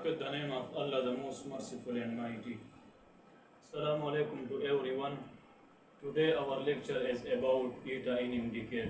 start with the name of Allah, the most merciful and mighty. Assalamu alaikum to everyone. Today our lecture is about eta in indicate.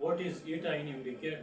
What is eta in indicate?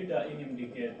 eta in indicate.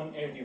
180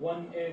18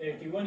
81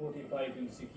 45 MCQ.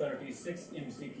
36 MCQ.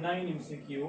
9 MCQ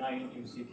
9 MCQ.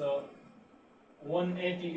180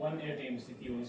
180 MCQs.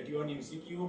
81 MCQ.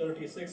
36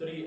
3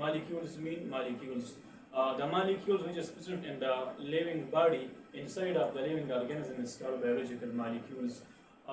molecules mean molecules. The molecules which is present in the living body inside of the living organism is called biological molecules.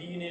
DNA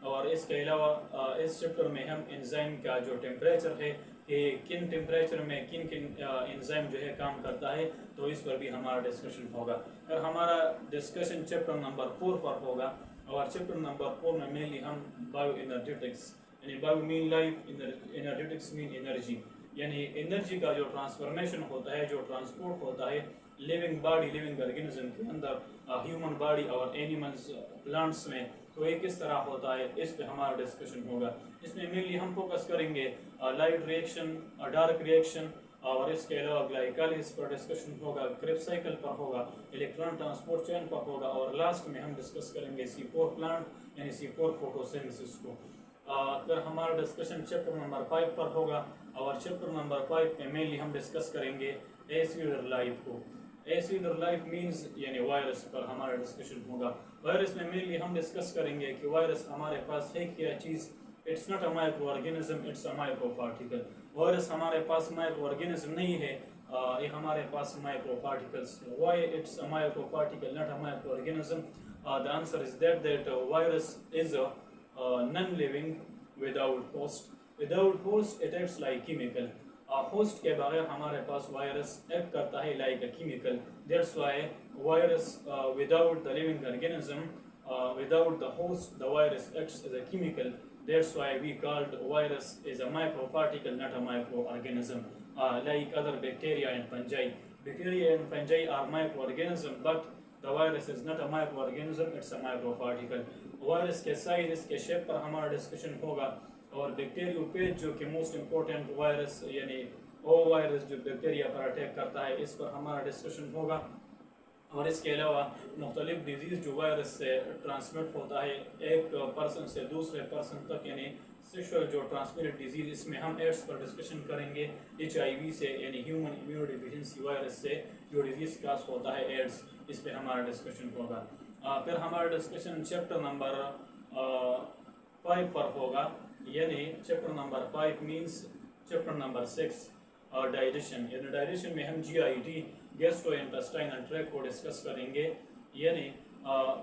اور اس کے علاوہ اس chapter میں ہم enzyme کا جو temperature ہے کہ کن ٹیمپریچر میں کن انزائم جو ہے کام کرتا ہے تو اس پر بھی ہمارا ڈسکشن ہوگا. اور ہمارا ڈسکشن چیپٹر نمبر 4 پر ہوگا. اور چیپٹر نمبر 4 میں مینلی ہم بایو انرجیٹکس یعنی بایو مین لائف، انرجیٹکس مین انرجی، یعنی انرجی کا جو ٹرانسفارمیشن ہوتا ہے، جو ٹرانسپورٹ ہوتا ہے لیونگ باڈی، لیونگ آرگینزم کے اندر، ہیومن باڈی اور اینیملز، پلانٹس میں، تو یہ کس طرح ہوتا ہے اس پہ ہمارا ڈسکشن ہوگا. اس میں مینلی ہم فوکس کریں گے لائٹ ریئیکشن، ڈارک ریئیکشن، اور اس کے علاوہ گلائکالس پر ڈسکشن ہوگا، کریبس سائیکل پر ہوگا، الیکٹران ٹرانسپورٹ چین پر ہوگا، اور لاسٹ میں ہم ڈسکس کریں گے C4 پلانٹ یعنی C4 فوٹوسینتھسس کو. پھر ہمارا ڈسکشن چیپٹر نمبر 5 پر ہوگا. اور چیپٹر نمبر 5 میں مینلی ہم ڈسکس کریں گے ایسیولر لائف کو. ایسیولر لائف مینز یعنی وائرس پر ہمارا ڈسکشن ہوگا. وائرس میں مینلی ہم ڈسکس کریں گے کہ وائرس ہمارے پاس ہے کیا چیز. It's not a microorganism, it's a micro particle. Virus ہمارے پاس مائکرو آرگینزم نہیں ہے، یہ ہمارے پاس مائکرو پارٹیکلس ہے. Why it's a micro particle not a microorganism? The answer is that virus is a non-living without host. Without host it acts like chemical. Host کے بغیر ہمارے پاس وائرس ایکٹ کرتا ہے like a chemical. That's why virus without the living organism, without the host, the virus acts as a chemical. That's why we called virus is a microparticle, not a microorganism. Like other bacteria and fungi. Bacteria and fungi are microorganisms, but the virus is not a microorganism, it's a microparticle. Virus کے size, اس کے shape پر ہمارا discussion ہوگا. اور بیکٹیریو page جو کہ most important virus یعنی او virus جو bacteria پر attack کرتا ہے، اس پر ہمارا ڈسکشن ہوگا. اور اس کے علاوہ مختلف ڈیزیز جو وائرس سے ٹرانسمٹ ہوتا ہے ایک پرسن سے دوسرے پرسن تک، یعنی سیکشل جو ٹرانسمیٹڈ ڈیزیز، اس میں ہم ایڈس پر ڈسکشن کریں گے. HIV سے یعنی ہیومن امیونو ڈیفیشنسی وائرس سے جو ڈیزیز کاز ہوتا ہے ایڈس، اس پہ ہمارا ڈسکشن ہوگا. پھر ہمارا ڈسکشن چیپٹر نمبر 5 پر ہوگا. یعنی chapter number 5 means chapter number 6 digestion. یعنی ڈائجیشن میں ہم GIT گیسٹرو انٹسٹائنل ٹریکٹ کو ڈسکس کریں گے. یعنی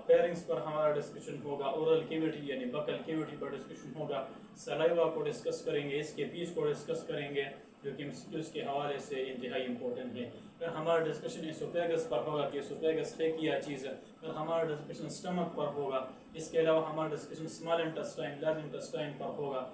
پیرنگس پر ہمارا ڈسکشن ہوگا. اورل کیویٹی یعنی بکل کیویٹی پر ڈسکشن ہوگا. سلائیوا کو ڈسکس کریں گے، اس کے پیچ کو ڈسکس کریں گے جو کہ اس کے حوالے سے انتہائی امپورٹنٹ ہے. پھر ہمارا ڈسکشن اسوفیگس پر ہوگا کہ اسوفیگس ہے کیا چیز ہے. پھر ہمارا ڈسکشن اسٹمک پر ہوگا. اس کے علاوہ ہمارا discussion small intestine, large intestine پر ہوگا،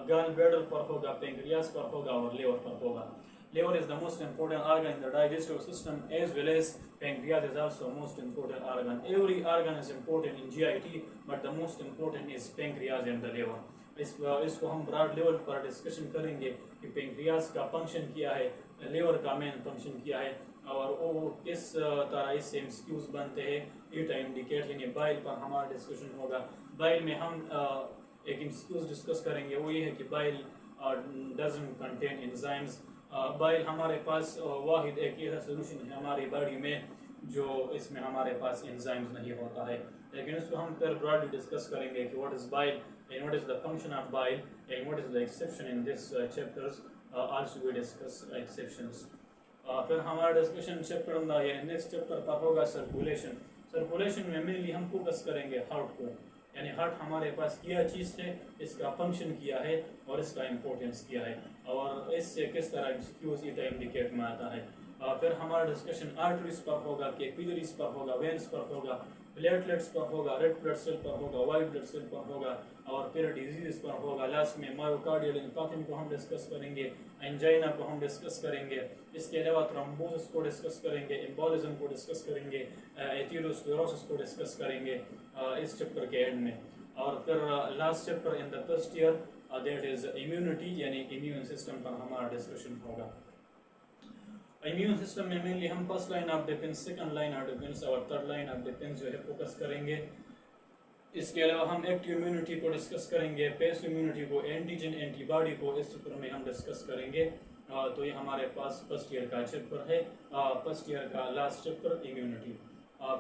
گال بیڈر پر ہوگا، پینکریاس پر ہوگا اور لیور پر ہوگا. Liver is the most important organ in the digestive system, as well as pancreas is also most important organ. Every organ is important in GIT, but the most important is pancreas and the liver. اس کو ہم Broad level پر discussion کریں گے کہ pancreas کا function کیا ہے، liver کا main function کیا ہے، اور وہ کس طرح اس سے MCQs بنتے ہیں. ایٹا انڈیکیٹ یعنی بائل پر ہمارا ڈسکشن ہوگا. بائل میں ہم ایک MCQs ڈسکس کریں گے، وہ یہ ہے کہ بائل doesn't contain enzymes. بائل ہمارے پاس واحد ایک ایسا سولوشن ہے ہماری باڈی میں جو اس میں ہمارے پاس انزائمز نہیں ہوتا ہے. لیکن اس کو ہم پھر براڈلی ڈسکس کریں گے کہ what is bile and what is the function of bile and what is the exception in this chapters. Also we discuss exceptions. پھر ہمارا ڈسکشن چیپٹر یعنی نیکسٹ چیپٹر پر ہوگا سرکولیشن. سرکولیشن میں مینلی ہم فوکس کریں گے ہارٹ کو. یعنی ہارٹ ہمارے پاس کیا چیز ہے، اس کا فنکشن کیا ہے اور اس کا امپورٹنس کیا ہے، اور اس سے کس طرح MCQs ایٹا انڈیکیٹ میں آتا ہے. پھر ہمارا ڈسکشن آرٹریز پر ہوگا، کیپیلریز پر ہوگا، وینس پر ہوگا، پلیٹلیٹس پر ہوگا، ریڈ بلڈ سیل پر ہوگا، وائٹ بلڈ سیل پر ہوگا، اور پھر ڈیزیز پر ہوگا. لاسٹ میں مایوکارڈیل انفارکشن کو ہم ڈسکس کریں گے، انجائنا کو ہم ڈسکس کریں گے. اس کے علاوہ تھرومبوسس کو ڈسکس کریں گے، ایمبولزم کو ڈسکس کریں گے، ایتھیروسکلیروسس کو ڈسکس کریں گے اس چیپٹر کے اینڈ میں. اور پھر last chapter in the first year that is immunity یعنی امیون سسٹم پر ہمارا ڈسکشن ہوگا. امیون سسٹم میں مینلی ہم first line of defence, second line of defence اور تھرڈ لائن آف ڈیفینس جو ہے فوکس کریں گے. اس کے علاوہ ہم ایکٹیو امیونٹی کو ڈسکس کریں گے، پیسو امیونٹی کو، اینٹیجن اینٹی باڈی کو اس چیپٹر میں ہم ڈسکس کریں گے. تو یہ ہمارے پاس فرسٹ ایئر کا چیپٹر ہے، فرسٹ ایئر کا لاسٹ چیپٹر امیونٹی.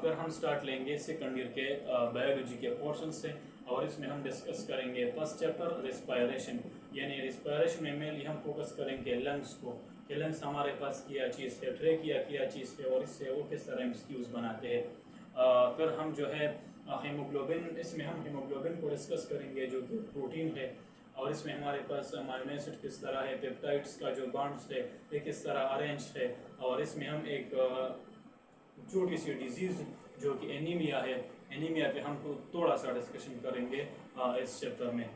پھر ہم سٹارٹ لیں گے سیکنڈ ایئر کے بایولوجی کے پورشن سے، اور اس میں ہم ڈسکس کریں گے فرسٹ چیپٹر ریسپائریشن. یعنی ریسپائریشن میں مینلی ہم فوکس کریں گے لنگس کو کہ لنگس ہمارے پاس کیا چیز ہے، ٹریکیا کیا چیز ہے اور اس سے وہ کس طرح MCQs بناتے ہیں. پھر ہم جو ہے ہیموگلوبن، اس میں ہم ہیموگلوبن کو ڈسکس کریں گے جو کہ پروٹین ہے، اور اس میں ہمارے پاس امائنو ایسڈ کس طرح ہے، پیپٹائڈس کا جو بانڈس ہے یہ کس طرح ارینج ہے، اور اس میں ہم ایک چھوٹی سی ڈیزیز جو کہ اینیمیا ہے، اینیمیا پہ ہم تھوڑا سا ڈسکشن کریں گے اس چیپٹر میں.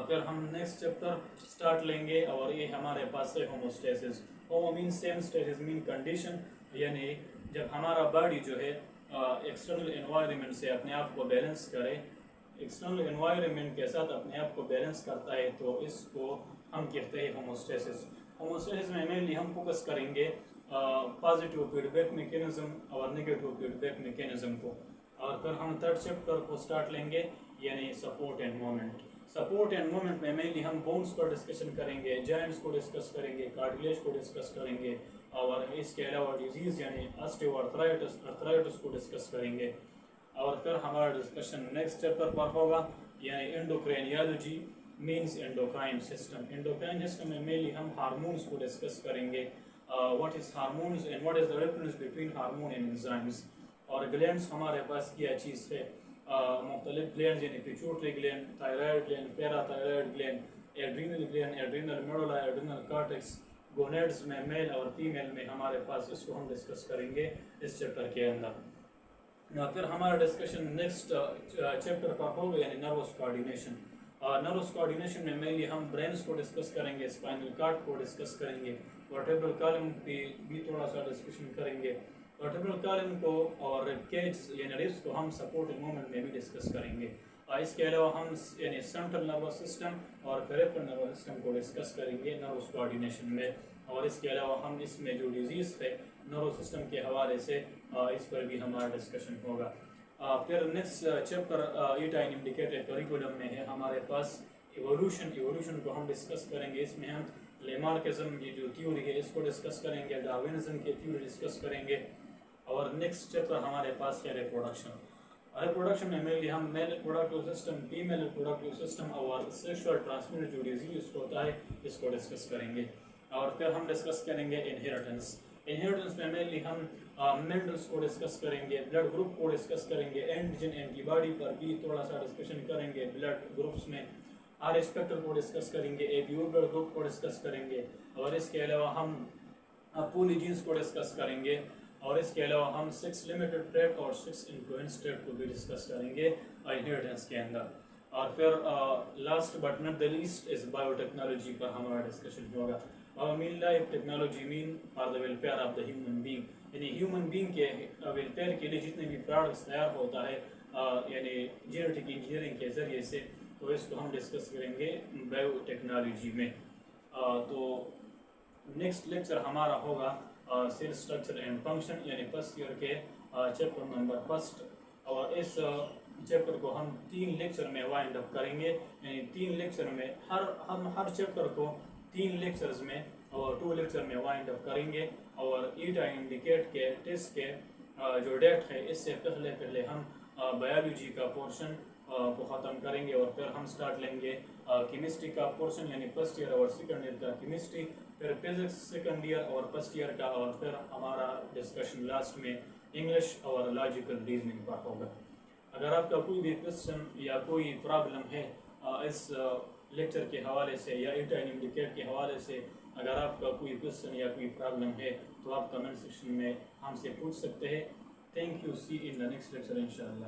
پھر ہم نیکسٹ چیپٹر سٹارٹ لیں گے، اور یہ ہمارے پاس ہے ہوموسٹیسس. ہومو مین سیم، اسٹیسس مین کنڈیشن، یعنی جب ہمارا باڈی جو ہے ایکسٹرنل انوائرمنٹ سے اپنے آپ کو بیلنس کرے، ایکسٹرنل انوائرمنٹ کے ساتھ اپنے آپ کو بیلنس کرتا ہے، تو اس کو ہم کہتے ہیں ہوموسٹیسس. ہوموسٹیسس میں مینلی ہم فوکس کریں گے پازیٹیو فیڈ بیک میکینزم اور نیگیٹیو فیڈ بیک میکینزم کو. اور پھر ہم تھرڈ چیپٹر کو سٹارٹ لیں گے، یعنی support and moment. Support and moment میں مینلی ہم بونس پر ڈسکشن کریں گے، جوائنٹس کو ڈسکس کریں گے، کارٹلیج کو ڈسکس کریں گے، اور اس کے علاوہ ڈیزیز یعنی آسٹیو آرتھرائٹس کو ڈسکس کریں گے. اور پھر ہمارا ڈسکشن نیکسٹ چیپٹر پر ہوگا، یعنی endocrinology means endocrine system. Endocrine system میں مینلی ہم ہارمونس کو ڈسکس کریں گے، what is hormones and what is the difference between hormone and enzymes. اور گلینڈس ہمارے پاس کیا چیز ہے، مختلف گلینڈ یعنی pituitary gland, thyroid gland, parathyroid gland, adrenal gland, adrenal medulla, adrenal cortex. Gonads میں میل اور فیمیل میں ہمارے پاس، اس کو ہم ڈسکس کریں گے اس چیپٹر کے اندر. پھر ہمارا ڈسکشن نیکسٹ چیپٹر پر ہوگا، یعنی نروس کوآرڈینیشن. نروس کوآرڈینیشن میں مینلی ہم برینس کو ڈسکس کریں گے، اسپائنل کارڈ کو ڈسکس کریں گے، ورٹیبرل کالم پہ بھی تھوڑا سا ڈسکشن کریں گے. ورٹیبرل کالم کو اور کیجز یعنی ریبس کو ہم سپورٹنگ مومنٹ میں بھی ڈسکس کریں گے. اس کے علاوہ ہم یعنی سینٹرل نروس سسٹم اور پیریفرل نروس سسٹم کو ڈسکس کریں گے نروس کوآرڈینیشن میں. اور اس کے علاوہ ہم اس میں جو ڈیزیز ہے نروس سسٹم کے حوالے سے اس پر بھی ہمارا ڈسکشن ہوگا. پھر next chapter E-Tyne indicator curriculum میں ہے ہمارے پاس ایوولوشن کو ہم ڈسکس کریں گے. اس میں ہم لیمارکزم کی جو تھیوری ہے اس کو ڈسکس کریں گے، ڈاروینزم کی تھیوری ڈسکس کریں گے. اور نیکسٹ چیپٹر ہمارے پاس ہے ریپروڈکشن. ریپروڈکشن میں مینلی ہم male reproductive system, female reproductive system اور سیکشول ٹرانسمیٹڈ جو ڈیزیز ہوتا ہے اس کو ڈسکس کریں گے. اور پھر ہم ڈسکس کریں گے انہیریٹنس. انہیریٹنس میں مینلی ہم مینڈلس کو ڈسکس کریں گے، بلڈ گروپ کو ڈسکس کریں گے، اینٹیجن اینٹی باڈی پر بھی تھوڑا سا ڈسکشن کریں گے بلڈ گروپس میں. آر اسپیکٹر کو ڈسکس کریں گے، اے پیور بلڈ گروپ کو ڈسکس کریں گے. اور اس کے علاوہ ہم پولی جینس کو ڈسکس کریں گے. اور اس کے علاوہ ہم 6 لمیٹڈ ٹریٹ اور 6 انفلوئنس ٹریٹ کو بھی ڈسکس کریں گے انہیریٹنس کے اندر. اور پھر last but not the least is biotechnology پر ہمارا ڈسکشن ہوگا. Man life technology man for the welfare of the human being, یعنی ہیومن بینگ کے ویلفیئر کے لیے جتنے بھی پروڈکٹس تیار ہوتا ہے یعنی جینیٹک انجینئرنگ کے ذریعے سے، تو اس کو ہم ڈسکس کریں گے بایو ٹیکنالوجی میں. تو نیکسٹ لیکچر ہمارا ہوگا سیل اسٹرکچر اینڈ فنکشن، یعنی فرسٹ ایئر کے چیپٹر نمبر فرسٹ. اور اس چیپٹر کو ہم 3 لیکچر میں وائنڈ اپ کریں گے، یعنی 3 لیکچر میں ہر چیپٹر کو 3 لیکچرز میں اور 2 لیکچر میں وائنڈ اپ کریں گے. اور E-Tyne انڈیکیٹ کے ٹیسٹ کے جو ڈیٹ ہے اس سے پہلے ہم بایولوجی کا پورشن کو ختم کریں گے. اور پھر ہم سٹارٹ لیں گے کیمسٹری کا پورشن، یعنی فرسٹ ایئر اور سیکنڈ ایئر کا کیمسٹری، پھر فزکس سیکنڈ ایئر اور فرسٹ ایئر کا. اور پھر ہمارا ڈسکشن لاسٹ میں انگلش اور لاجیکل ریزننگ پر ہوگا. اگر آپ کا کوئی بھی کوشچن یا کوئی پرابلم ہے اس لیکچر کے حوالے سے یا E-Tyne انڈیکیٹ کے حوالے سے، اگر آپ کا کوئی کوشچن یا کوئی پرابلم ہے تو آپ کمنٹ سیکشن میں ہم سے پوچھ سکتے ہیں. Thank you, see in the next lecture انشاءاللہ.